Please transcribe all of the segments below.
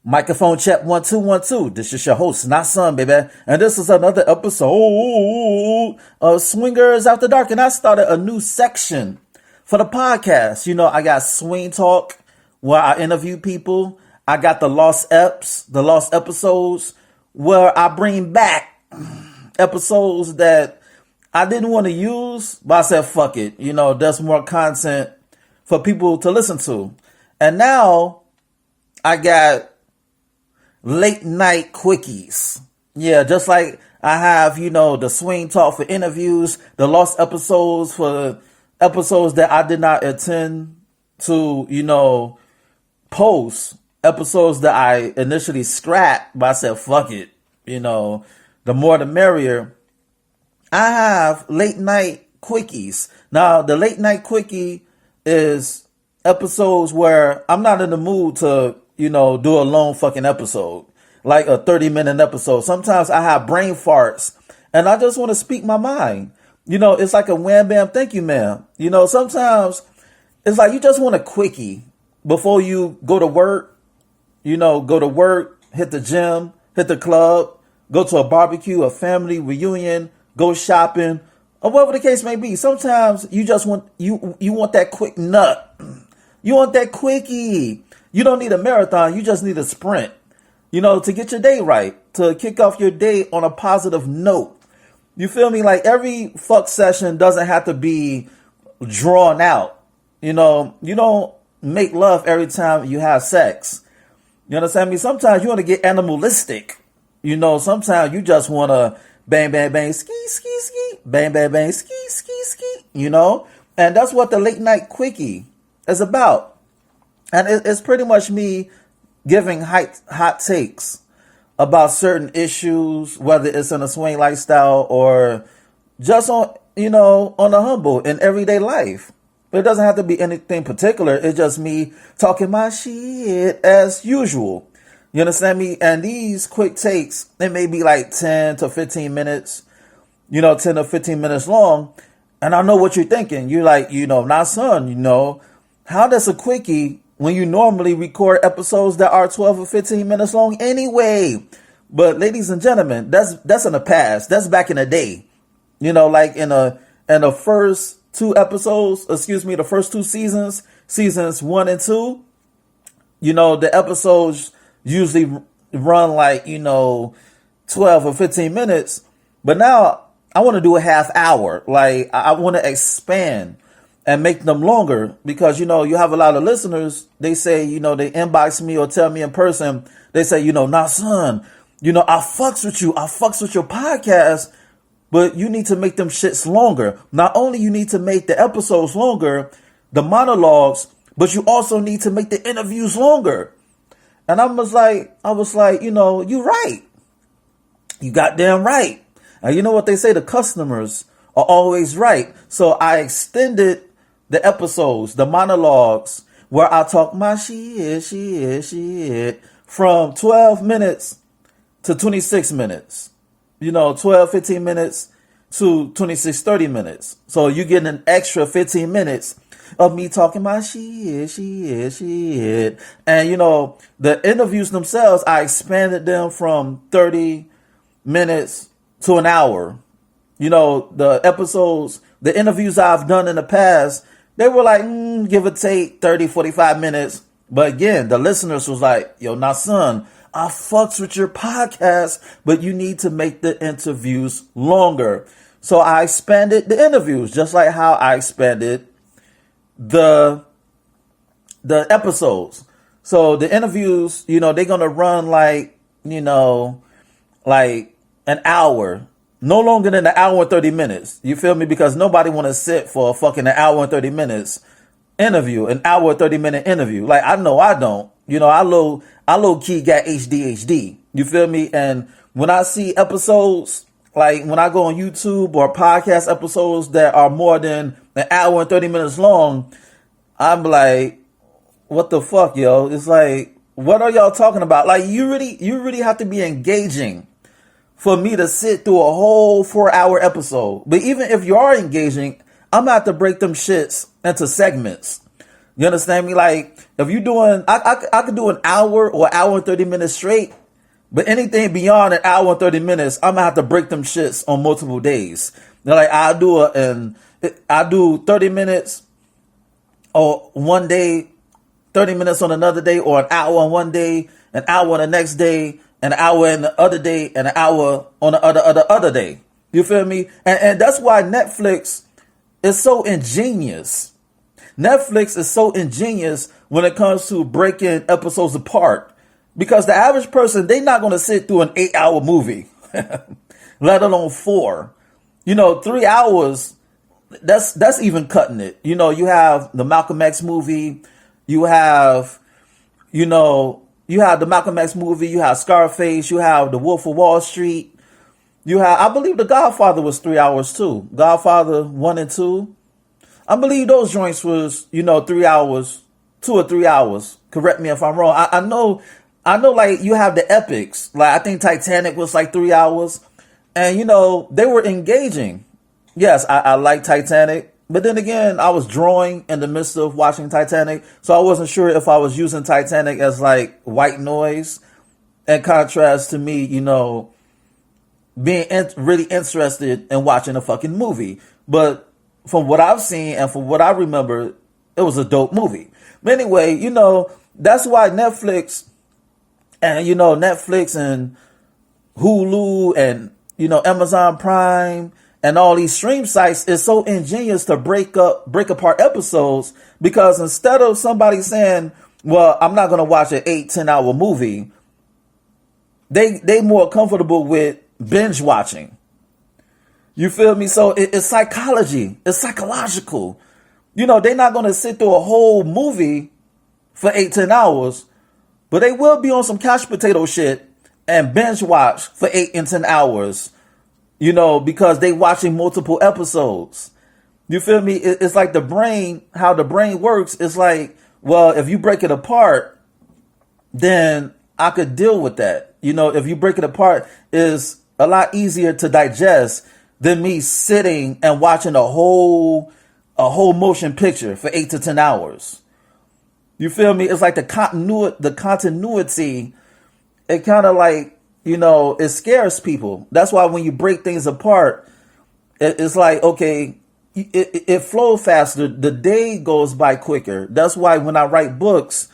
Microphone check 1 2 1 2. This is your host, not son, baby, and this is another episode of Swingers After Dark. And I started a new section for the podcast. You know, I got Swing Talk, where I interview people. I got the lost episodes, where I bring back episodes that I didn't want to use, but I said, fuck it. You know, there's more content for people to listen to. And now I got late night quickies. Yeah, just like I have, you know, the Swing Talk for interviews, the lost episodes for episodes that I did not intend to, you know, post, episodes that I initially scrapped, but I said, fuck it. You know, the more the merrier. I have late night quickies. Now, the late night quickie is episodes where I'm not in the mood to, you know, do a long fucking episode, like a 30-minute episode. Sometimes I have brain farts and I just want to speak my mind. You know, it's like a wham bam, thank you, ma'am. You know, sometimes it's like you just want a quickie before you go to work, you know, hit the gym, hit the club, go to a barbecue, a family reunion, go shopping, or whatever the case may be. Sometimes you just want, you want that quick nut. You want that quickie. You don't need a marathon. You just need a sprint, you know, to get your day right, to kick off your day on a positive note. You feel me? Like every fuck session doesn't have to be drawn out. You know, you don't make love every time you have sex. You understand me? Sometimes you want to get animalistic. You know, sometimes you just want to bang, bang, bang, ski, ski, ski, bang, bang, bang, ski, ski, ski, you know? And that's what the late night quickie is about. And it's pretty much me giving hot takes about certain issues, whether it's in a swing lifestyle or just on, you know, on the humble in everyday life. It doesn't have to be anything particular. It's just me talking my shit as usual. You understand me? And these quick takes, they may be like 10 to 15 minutes, you know, 10 to 15 minutes long. And I know what you're thinking. You're like, you know, not son, you know, how does a quickie when you normally record episodes that are 12 or 15 minutes long anyway? But ladies and gentlemen, that's in the past. That's back in the day. You know, like in the first the first two seasons 1 and 2, you know, the episodes usually run like, you know, 12 or 15 minutes. But now I want to do a half hour. Like I want to expand and make them longer because, you know, you have a lot of listeners. They say, you know, they inbox me or tell me in person. They say, you know, nah, son, you know, I fucks with you. I fucks with your podcast, but you need to make them shits longer. Not only you need to make the episodes longer, the monologues, but you also need to make the interviews longer. And I was like, you know, you're right. You goddamn right. And you know what they say? The customers are always right. So I extended the episodes, the monologues, where I talk my shit, from 12 minutes to 26 minutes. You know, 12, 15 minutes to 26, 30 minutes. So you get an extra 15 minutes of me talking my shit. And, you know, the interviews themselves, I expanded them from 30 minutes to an hour. You know, the episodes, the interviews I've done in the past, they were like, give or take 30, 45 minutes. But again, the listeners was like, yo, now son, I fucks with your podcast, but you need to make the interviews longer. So I expanded the interviews, just like how I expanded the episodes. So the interviews, you know, they're going to run like, you know, like an hour. No longer than an hour and 30 minutes. You feel me? Because nobody want to sit for a fucking an hour and 30 minutes interview, an hour and 30-minute interview. Like, I know I don't. You know, I low key got ADHD. You feel me? And when I see episodes, like when I go on YouTube or podcast episodes that are more than an hour and 30 minutes long, I'm like, what the fuck, yo? It's like, what are y'all talking about? Like, you really have to be engaging for me to sit through a whole 4-hour episode. But even if you are engaging, I'm going to have to break them shits into segments. You understand me? Like, if you doing, I could do an hour or hour and 30 minutes straight, but anything beyond an hour and 30 minutes, I'm gonna have to break them shits on multiple days. Like, I do 30 minutes or one day, 30 minutes on another day, or an hour on one day, an hour on the next day, an hour in the other day, and an hour on the other day. You feel me? And that's why Netflix is so ingenious. Netflix is so ingenious when it comes to breaking episodes apart, because the average person, they're not going to sit through an 8-hour movie, let alone 4. 3 hours, that's even cutting it. You have the Malcolm X movie, you have the Malcolm X movie, you have Scarface, you have The Wolf of Wall Street, you have, I believe The Godfather was 3 hours too. Godfather 1 and 2. I believe those joints was, 3 hours, 2 or 3 hours. Correct me if I'm wrong. I know like you have the epics. Like I think Titanic was like 3 hours. And they were engaging. Yes, I like Titanic. But then again, I was drawing in the midst of watching Titanic. So I wasn't sure if I was using Titanic as like white noise, in contrast to me, being really interested in watching a fucking movie. But from what I've seen and from what I remember, it was a dope movie. But anyway, that's why Netflix and Hulu and, Amazon Prime and all these stream sites is so ingenious to break apart episodes, because instead of somebody saying, well, I'm not going to watch an 8-10 hour movie, they more comfortable with binge watching. You feel me? So it's psychology. It's psychological. They're not going to sit through a whole movie for 8-10 hours, but they will be on some couch potato shit and binge watch for 8 and 10 hours, because they watching multiple episodes. You feel me? It's like the brain, how the brain works. It's like, well, if you break it apart, then I could deal with that. If you break it apart, it's a lot easier to digest than me sitting and watching a whole motion picture for 8 to 10 hours. You feel me? It's like the continuity, it kind of like, it scares people. That's why when you break things apart, it's like, okay, it flows faster. The day goes by quicker. That's why when I write books,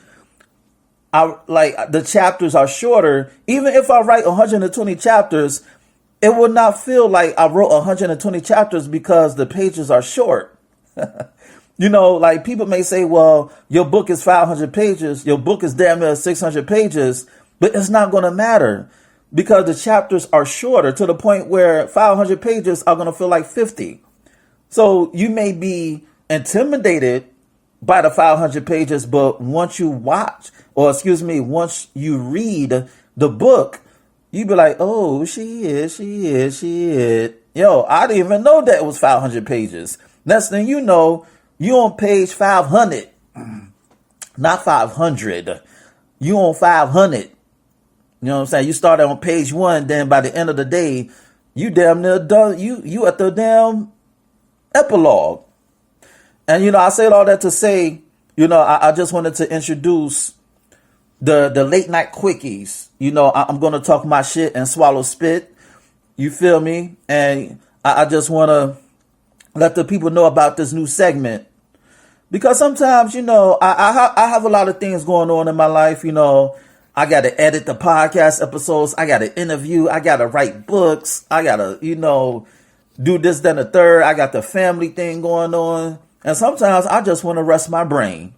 the chapters are shorter. Even if I write 120 chapters, it will not feel like I wrote 120 chapters because the pages are short. Like people may say, well, your book is 500 pages. Your book is damn near 600 pages, but it's not going to matter because the chapters are shorter to the point where 500 pages are going to feel like 50. So you may be intimidated by the 500 pages, but once you once you read the book, you be like, oh, she is. Yo, I didn't even know that it was 500 pages. Next thing you know, you on page 500. Not 500. You on 500. You know what I'm saying? You started on page 1, then by the end of the day, you damn near done. You at the damn epilogue. And, I said all that to say, I just wanted to introduce the late night quickies. I'm going to talk my shit and swallow spit. You feel me? And I just want to let the people know about this new segment. Because sometimes, I have a lot of things going on in my life. I got to edit the podcast episodes. I got to interview. I got to write books. I got to, do this, then the third. I got the family thing going on. And sometimes I just want to rest my brain.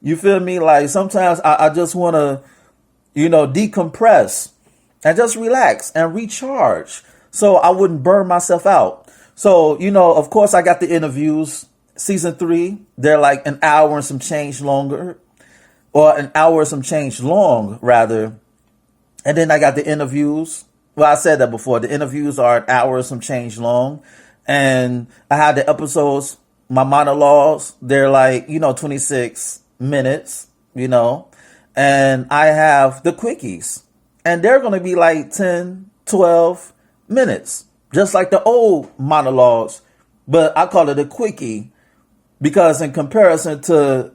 You feel me? Like sometimes I just want to, decompress and just relax and recharge so I wouldn't burn myself out. So, of course, I got the interviews. Season 3, they're like an hour and some change longer, or an hour and some change long, rather. And then I got the interviews. Well, I said that before. The interviews are an hour and some change long. And I had the episodes, my monologues, they're like, 26 minutes, and I have the quickies, and they're going to be like 10, 12 minutes, just like the old monologues, but I call it a quickie because in comparison to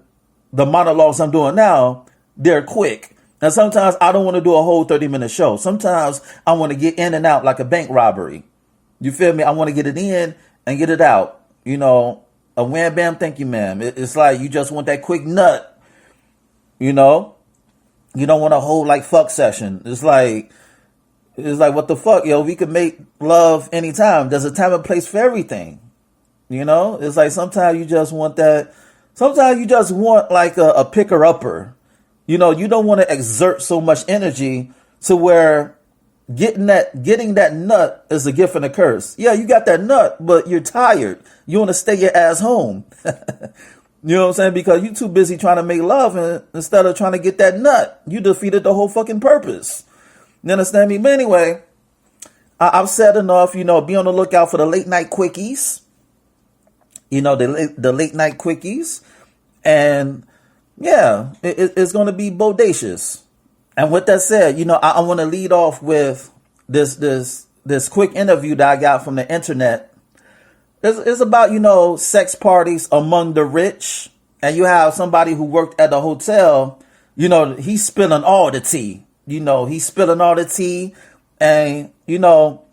the monologues I'm doing now, they're quick. And sometimes I don't want to do a whole 30-minute show. Sometimes I want to get in and out like a bank robbery. You feel me? I want to get it in and get it out. You know, a wham bam, thank you, ma'am. It's like you just want that quick nut. You know, you don't want a whole like fuck session. It's like what the fuck, yo? We could make love anytime. There's a time and place for everything. You know, it's like sometimes you just want that. Sometimes you just want like a picker upper. You know, you don't want to exert so much energy to where getting that nut is a gift and a curse. Yeah, you got that nut, but you're tired. You want to stay your ass home. You know what I'm saying? Because you're too busy trying to make love, and instead of trying to get that nut, you defeated the whole fucking purpose. You understand me? But anyway, I've said enough. You know, be on the lookout for the late night quickies. You know, the late night quickies. And yeah, it's going to be bodacious. And with that said, you know, I want to lead off with this quick interview that I got from the internet. It's about, you know, sex parties among the rich. And you have somebody who worked at the hotel, you know, he's spilling all the tea. You know, he's spilling all the tea. And, you know,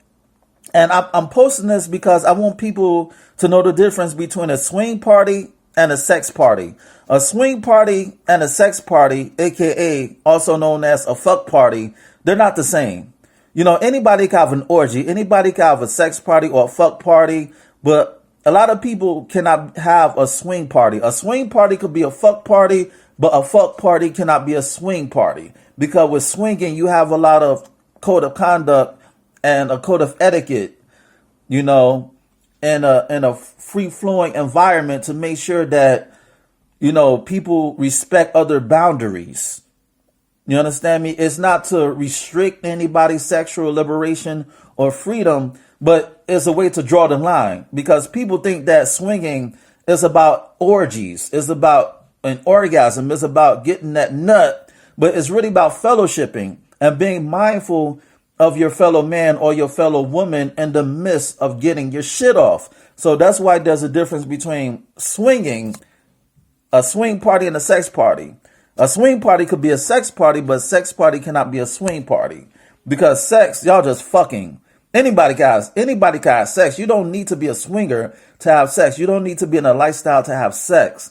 and I'm posting this because I want people to know the difference between a swing party and a sex party. A swing party and a sex party, aka also known as a fuck party, they're not the same. You know, anybody can have an orgy, anybody can have a sex party or a fuck party, but a lot of people cannot have a swing party. A swing party could be a fuck party, but a fuck party cannot be a swing party. Because with swinging, you have a lot of code of conduct and a code of etiquette, you know, in a free-flowing environment to make sure that, you know, people respect other boundaries. You understand me? It's not to restrict anybody's sexual liberation or freedom, but it's a way to draw the line. Because people think that swinging is about orgies, it's about an orgasm, it's about getting that nut, but it's really about fellowshipping and being mindful of your fellow man or your fellow woman in the midst of getting your shit off. So that's why there's a difference between swinging, a swing party, and a sex party. A swing party could be a sex party, but a sex party cannot be a swing party. Because sex, y'all just fucking. Anybody can have sex. You don't need to be a swinger to have sex. You don't need to be in a lifestyle to have sex.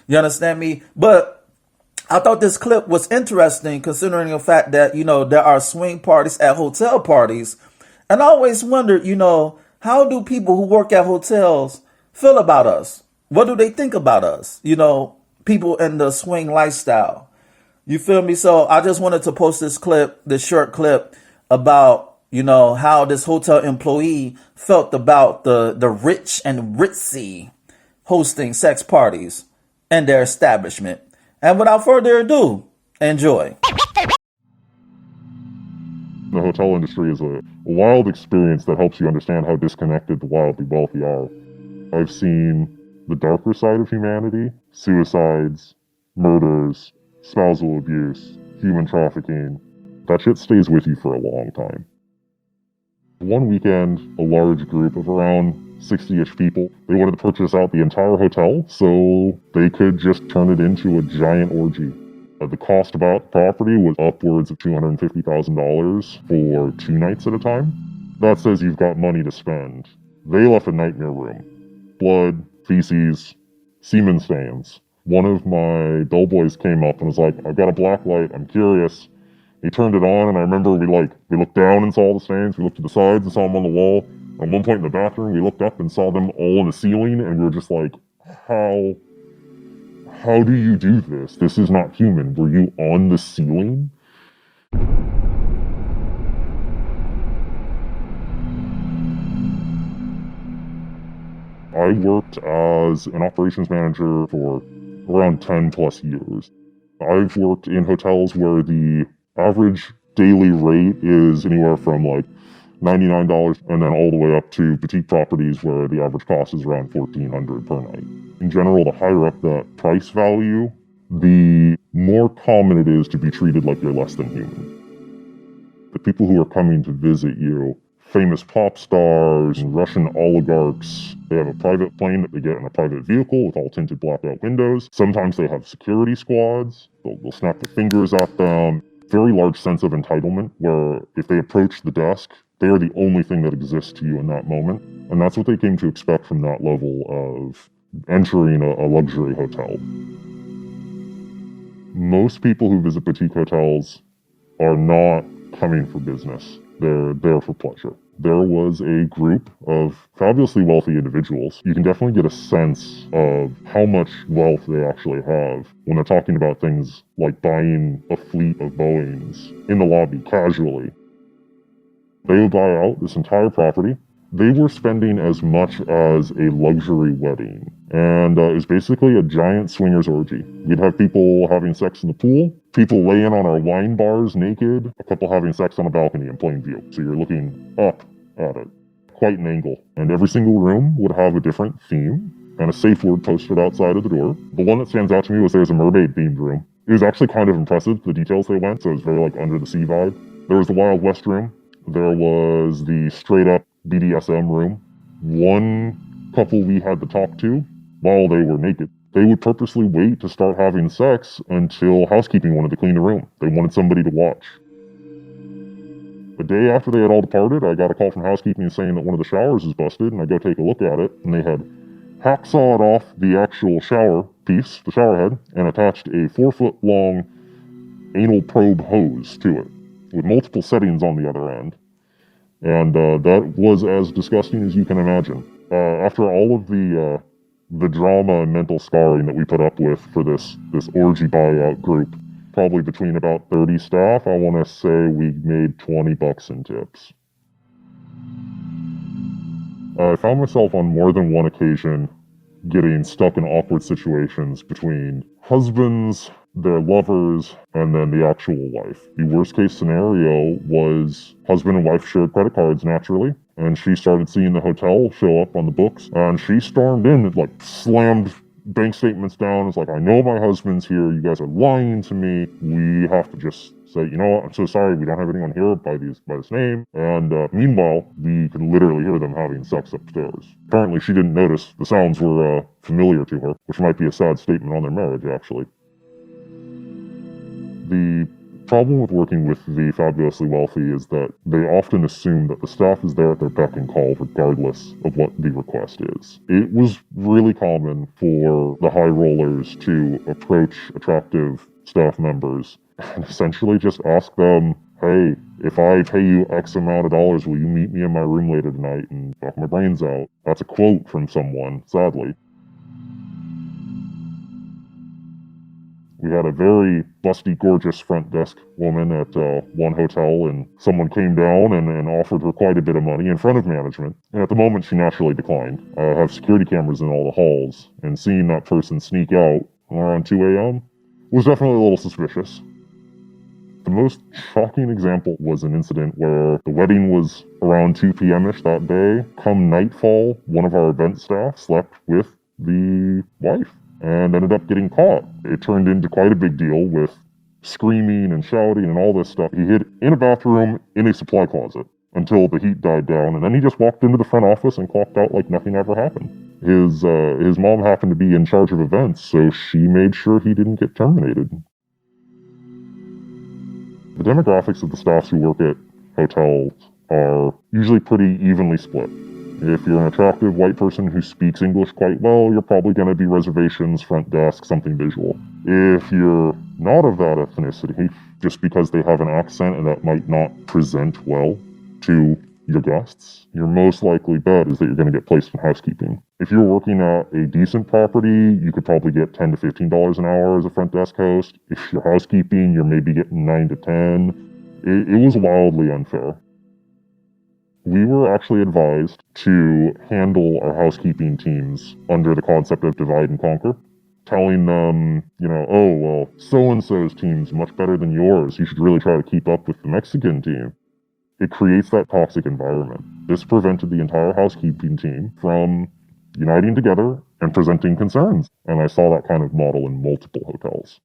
You understand me? But I thought this clip was interesting considering the fact that, you know, there are swing parties at hotel parties. And I always wondered, you know, how do people who work at hotels feel about us? What do they think about us? You know, people in the swing lifestyle. You feel me? So I just wanted to post this short clip about, you know, how this hotel employee felt about the rich and ritzy hosting sex parties in their establishment. And without further ado, enjoy. The hotel industry is a wild experience that helps you understand how disconnected the wildly wealthy are. I've seen the darker side of humanity: suicides, murders, spousal abuse, human trafficking. That shit stays with you for a long time. One weekend, a large group of around 60-ish people, they wanted to purchase out the entire hotel so they could just turn it into a giant orgy. The cost about the property was upwards of $250,000 for 2 nights at a time. That says you've got money to spend. They left a nightmare room. Blood, feces, semen stains. One of my bellboys came up and was like, "I've got a black light, I'm curious." He turned it on, and I remember we looked down and saw all the stains, we looked to the sides and saw them on the wall. At one point in the bathroom, we looked up and saw them all on the ceiling, and we were just like, how do you do this? This is not human. Were you on the ceiling? I worked as an operations manager for around 10 plus years. I've worked in hotels where the average daily rate is anywhere from like $99 and then all the way up to boutique properties where the average cost is around $1,400 per night. In general, the higher up the price value, the more common it is to be treated like you're less than human. The people who are coming to visit you famous pop stars and Russian oligarchs. They have a private plane that they get in a private vehicle with all tinted blackout windows. Sometimes they have security squads. They'll snap their fingers at them. Very large sense of entitlement where if they approach the desk, they are the only thing that exists to you in that moment. And that's what they came to expect from that level of entering a luxury hotel. Most people who visit boutique hotels are not coming for business. They're there for pleasure. There was a group of fabulously wealthy individuals. You can definitely get a sense of how much wealth they actually have when they're talking about things like buying a fleet of Boeings in the lobby casually. They would buy out this entire property. They were spending as much as a luxury wedding. And it was basically a giant swingers orgy. We'd have people having sex in the pool, people laying on our wine bars naked, a couple having sex on a balcony in plain view. So you're looking up at it. Quite an angle. And every single room would have a different theme and a safe word posted outside of the door. The one that stands out to me was there's a mermaid-themed room. It was actually kind of impressive, the details they went, so it was very like under the sea vibe. There was the Wild West room. There was the straight-up BDSM room. One couple we had to talk to, while they were naked, they would purposely wait to start having sex until housekeeping wanted to clean the room. They wanted somebody to watch. The day after they had all departed, I got a call from housekeeping saying that one of the showers was busted, and I go take a look at it, and they had hacksawed off the actual shower piece, the shower head, and attached a 4-foot-long anal probe hose to it, with multiple settings on the other end. And that was as disgusting as you can imagine. After all of the drama and mental scarring that we put up with for this orgy buyout group, probably between about 30 staff, I want to say we made $20 in tips. I found myself on more than one occasion getting stuck in awkward situations between husbands, their lovers, and then the actual wife. The worst case scenario was husband and wife shared credit cards naturally, and she started seeing the hotel show up on the books, and she stormed in and like slammed bank statements down. It's like, I know my husband's here, you guys are lying to me, we have to just say, you know what, I'm so sorry, we don't have anyone here by this name. And meanwhile, we could literally hear them having sex upstairs. Apparently she didn't notice the sounds were familiar to her, which might be a sad statement on their marriage, actually. The problem with working with the fabulously wealthy is that they often assume that the staff is there at their beck and call regardless of what the request is. It was really common for the high rollers to approach attractive staff members and essentially just ask them, hey, if I pay you X amount of dollars, will you meet me in my room later tonight and knock my brains out? That's a quote from someone, sadly. We had a very busty, gorgeous front desk woman at one hotel, and someone came down and offered her quite a bit of money in front of management. And at the moment, she naturally declined. I have security cameras in all the halls, and seeing that person sneak out around 2 a.m. was definitely a little suspicious. The most shocking example was an incident where the wedding was around 2 p.m.-ish that day. Come nightfall, one of our event staff slept with the wife and ended up getting caught. It turned into quite a big deal with screaming and shouting and all this stuff. He hid in a bathroom in a supply closet until the heat died down, and then he just walked into the front office and clocked out like nothing ever happened. His mom happened to be in charge of events, so she made sure he didn't get terminated. The demographics of the staffs who work at hotels are usually pretty evenly split. If you're an attractive white person who speaks English quite well, you're probably going to be reservations, front desk, something visual. If you're not of that ethnicity, just because they have an accent and that might not present well to your guests, your most likely bet is that you're going to get placed in housekeeping. If you're working at a decent property, you could probably get $10 to $15 an hour as a front desk host. If you're housekeeping, you're maybe getting $9 to $10. It was wildly unfair. We were actually advised to handle our housekeeping teams under the concept of divide and conquer, telling them, oh, well, so-and-so's team's much better than yours. You should really try to keep up with the Mexican team. It creates that toxic environment. This prevented the entire housekeeping team from uniting together and presenting concerns. And I saw that kind of model in multiple hotels.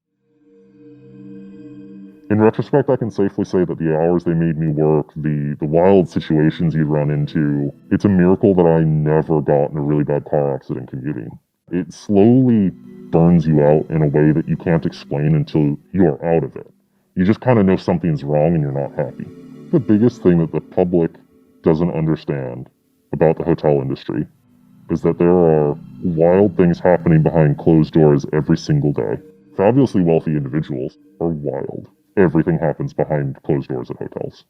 In retrospect, I can safely say that the hours they made me work, the wild situations you'd run into, it's a miracle that I never got in a really bad car accident commuting. It slowly burns you out in a way that you can't explain until you are out of it. You just kind of know something's wrong and you're not happy. The biggest thing that the public doesn't understand about the hotel industry is that there are wild things happening behind closed doors every single day. Fabulously wealthy individuals are wild. Everything happens behind closed doors at hotels.